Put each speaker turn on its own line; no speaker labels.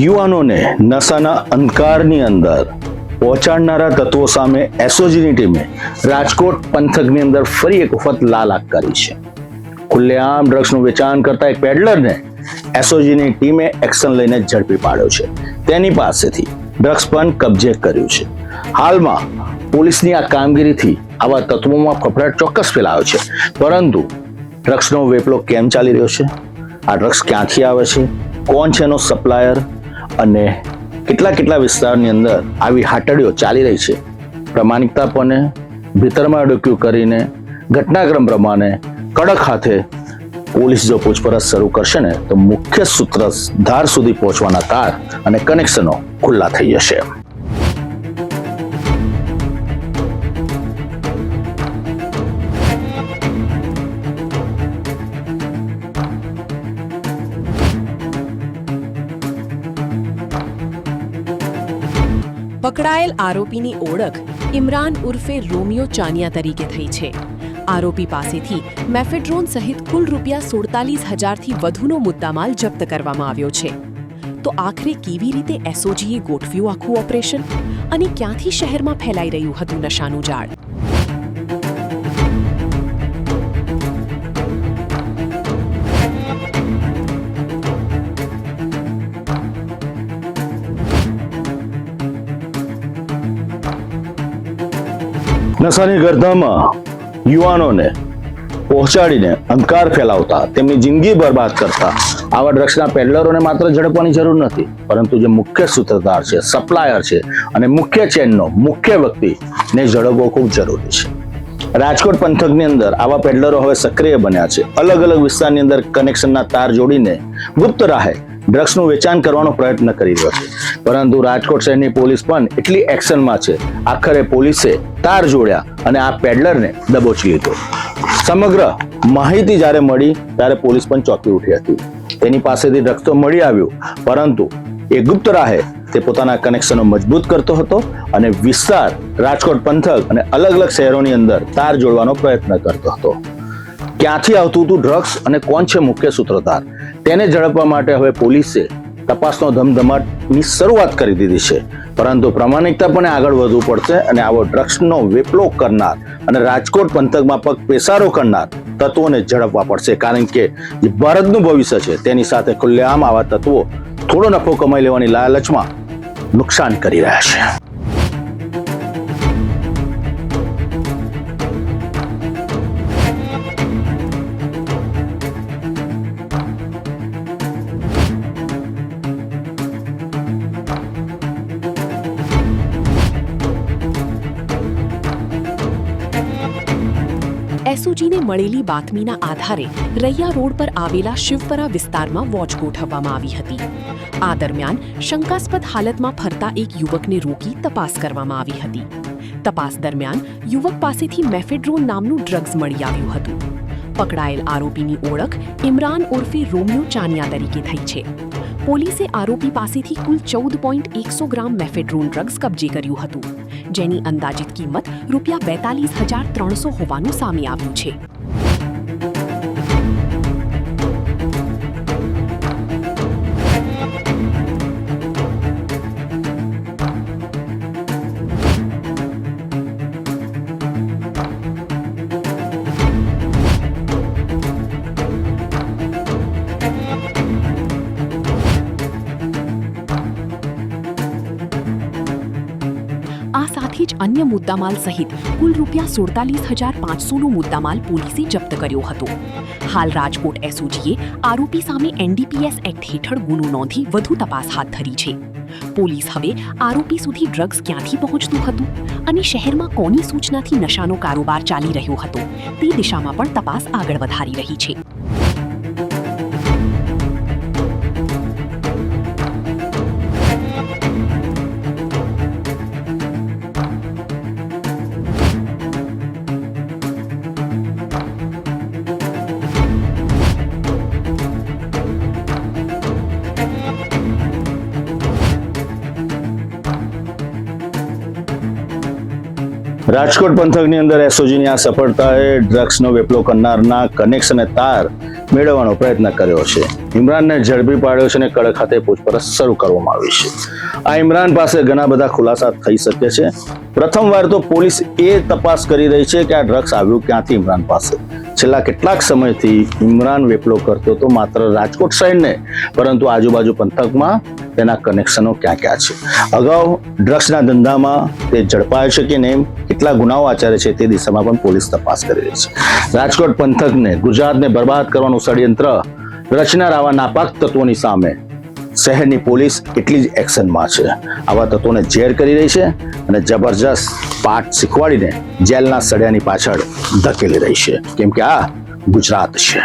યુવાનોને નશાના અંધકારની અંદર પહોંચાડનારા તત્વો સામે એસઓજીની ટીમે રાજકોટ પંથકની અંદર ફરી એક વખત લાલ આંખ કરી છે. ખુલ્લેઆમ ડ્રગ્સનું વેચાણ કરતા એક પેડલરને એસઓજીની ટીમે એક્શન લઈને ઝડપી પાડ્યો છે. તેની પાસેથી ડ્રગ્સ પણ કબજે કર્યું છે. હાલમાં પોલીસની આ કામગીરીથી આવા તત્વોમાં ફફડાટ ચોક્કસ ફેલાયો છે, પરંતુ ડ્રગ્સનો વેપલો કેમ ચાલી રહ્યો છે, આ ડ્રગ્સ ક્યાંથી આવે છે, કોણ છે એનો સપ્લાયર અને કેટલા વિસ્તારની અંદર આવી હાટડીઓ ચાલી રહી છે, પ્રામાણિકતાપણે ભીતરમાં ડોક્યુ કરીને ઘટનાક્રમ પ્રમાણે કડક હાથે પોલીસ જો પૂછપરછ શરૂ કરશે ને તો મુખ્ય સૂત્રધાર સુધી પહોંચવાના તાર અને કનેક્શનો ખુલ્લા થઈ જશે.
પકડાયેલ આરોપીની ઓળખ ઇમરાન ઉર્ફે રોમિયો ચાનિયા તરીકે થઈ છે. આરોપી પાસેથી મેફેડ્રોન સહિત કુલ ₹47,000 થી વધુનો મુદ્દામાલ જપ્ત કરવામાં આવ્યો છે. તો આખરે કેવી રીતે એસઓજીએ ગોઠવ્યું આખું ઓપરેશન અને ક્યાંથી શહેરમાં ફેલાઈ રહ્યું હતું નશાનું જાળ?
નશાની ગર્દામાં યુવાનોને પહોંચાડીને અંધકાર ફેલાવતા તેમની જિંદગી બરબાદ કરતા આવા ડ્રગ્સના પેડલરોને માત્ર ઝડપવાની જરૂર નથી, પરંતુ જે મુખ્ય સૂત્રધાર છે, સપ્લાયર છે અને મુખ્ય ચેનનો મુખ્ય વ્યક્તિને ઝડપવો ખૂબ જરૂરી છે. રાજકોટ પંથકની અંદર આવા પેડલરો હવે સક્રિય બન્યા છે. અલગ અલગ વિસ્તારની અંદર કનેક્શનના તાર જોડીને ગુપ્ત રાહે ડ્રગ્સનું વેચાણ કરવાનો પ્રયત્ન કરી રહ્યો છે, પરંતુ રાજકોટ શહેરની પોલીસ પણ એટલી એક્શનમાં છે. આખરે પોલીસે તાર જોડ્યા અને આ પેડલરને દબોચી લીધો. સમગ્ર માહિતી જ્યારે મળી ત્યારે પોલીસ પણ ચોંકી ઉઠી હતી. તેની પાસેથી ડ્રગ્સ તો મળી આવ્યું, પરંતુ એ ગુપ્ત રાહે તે પોતાના કનેક્શનો મજબૂત કરતો હતો અને વિસ્તાર રાજકોટ પંથક અને અલગ અલગ શહેરોની અંદર તાર જોડવાનો પ્રયત્ન કરતો હતો. ક્યાંથી આવતું હતું ડ્રગ્સ અને કોણ છે મુખ્ય સૂત્રધાર, તેને ઝડપવા માટે હવે પોલીસે તપાસનો ધમધમાટની શરૂઆત કરી દીધી છે, પરંતુ પ્રામાણિકતાપણે આગળ વધવું પડશે અને આવો ડ્રગ્સનો વેપલો કરનાર અને રાજકોટ પંથકમાં પગ પેસારો કરનાર તત્વોને ઝડપવા પડશે, કારણ કે જે ભારતનું ભવિષ્ય છે તેની સાથે ખુલ્લેઆમ આવા તત્વો થોડો નફો કમાઈ લેવાની લાલચમાં નુકસાન કરી રહ્યા છે.
એસઓજીને મળેલી બાતમીના આધારે રૈયા રોડ પર આવેલા શિવપરા વિસ્તારમાં વોચ ગોઠવવામાં આવી હતી. આ દરમિયાન શંકાસ્પદ હાલતમાં ફરતા એક યુવકને રોકી તપાસ કરવામાં આવી હતી. તપાસ દરમિયાન યુવક પાસેથી મેફેડ્રોન નામનું ડ્રગ્સ મળી આવ્યું હતું. પકડાયેલ આરોપીની ઓળખ ઇમરાન ઉર્ફે રોમિયો ચાનિયા તરીકે થઈ છે. પોલીસે આરોપી પાસેથી કુલ 14.100 ગ્રામ મેફેડ્રોન ડ્રગ્સ કબજે કર્યું હતું, જેની અંદાજિત કિંમત ₹42,300 હોવાનું સામે આવ્યું છે. આ સાથે જ અન્ય મુદ્દામાલ સહિત કુલ ₹47,500નો મુદ્દામાલ પોલીસે જપ્ત કર્યો હતો. હાલ રાજકોટ એસઓજીએ આરોપી સામે NDPS એક્ટ હેઠળ ગુનો નોંધી વધુ તપાસ હાથ ધરી છે. પોલીસ હવે આરોપી સુધી ડ્રગ્સ ક્યાંથી પહોંચતું હતું અને શહેરમાં કોની સૂચનાથી નશાનો કારોબાર ચાલી રહ્યો હતો તે દિશામાં પણ તપાસ આગળ વધારી રહી છે.
રાજકોટ પંથકની અંદર એસઓજીની આ સફળતાએ ડ્રગ્સનો વેપલો કરનારના કનેક્શન અને તાર મેળવવાનો પ્રયત્ન કર્યો છે. ઇમરાનને ઝડપી પાડ્યો છે અને કડક હાથે પૂછપરછ શરૂ કરવામાં આવી છે. આ ઇમરાન પાસે ઘણા બધા ખુલાસા થઈ શકે છે. પ્રથમવાર તો પોલીસ એ તપાસ કરી રહી છે કે આ ડ્રગ્સ આવ્યું ક્યાંથી ઇમરાન પાસે. છેલ્લા કેટલાક સમયથી ઇમરાન વેપલો કરતો તો માત્ર રાજકોટ શહેર ને પરંતુ આજુબાજુ પંથકમાં તેના કનેક્શનો ક્યાં ક્યાં છે. અગાઉ ડ્રગ્સના ધંધામાં તે ઝડપાયો છે કે નહીં, કેટલા ગુનાઓ આચરે છે તે દિશામાં પણ પોલીસ તપાસ કરી રહી છે. રાજકોટ પંથકને, ગુજરાતને બરબાદ કરવાનું ષડયંત્ર રચનાર આવા નાપાક તત્વોની સામે શહેરની પોલીસ એટલી જ એક્શનમાં છે. આવા તત્વોને ઝેર કરી રહી છે અને જબરજસ્ત પાઠ શીખવાડીને જેલના સળિયાની પાછળ ધકેલી રહી છે, કેમ કે આ ગુજરાત છે.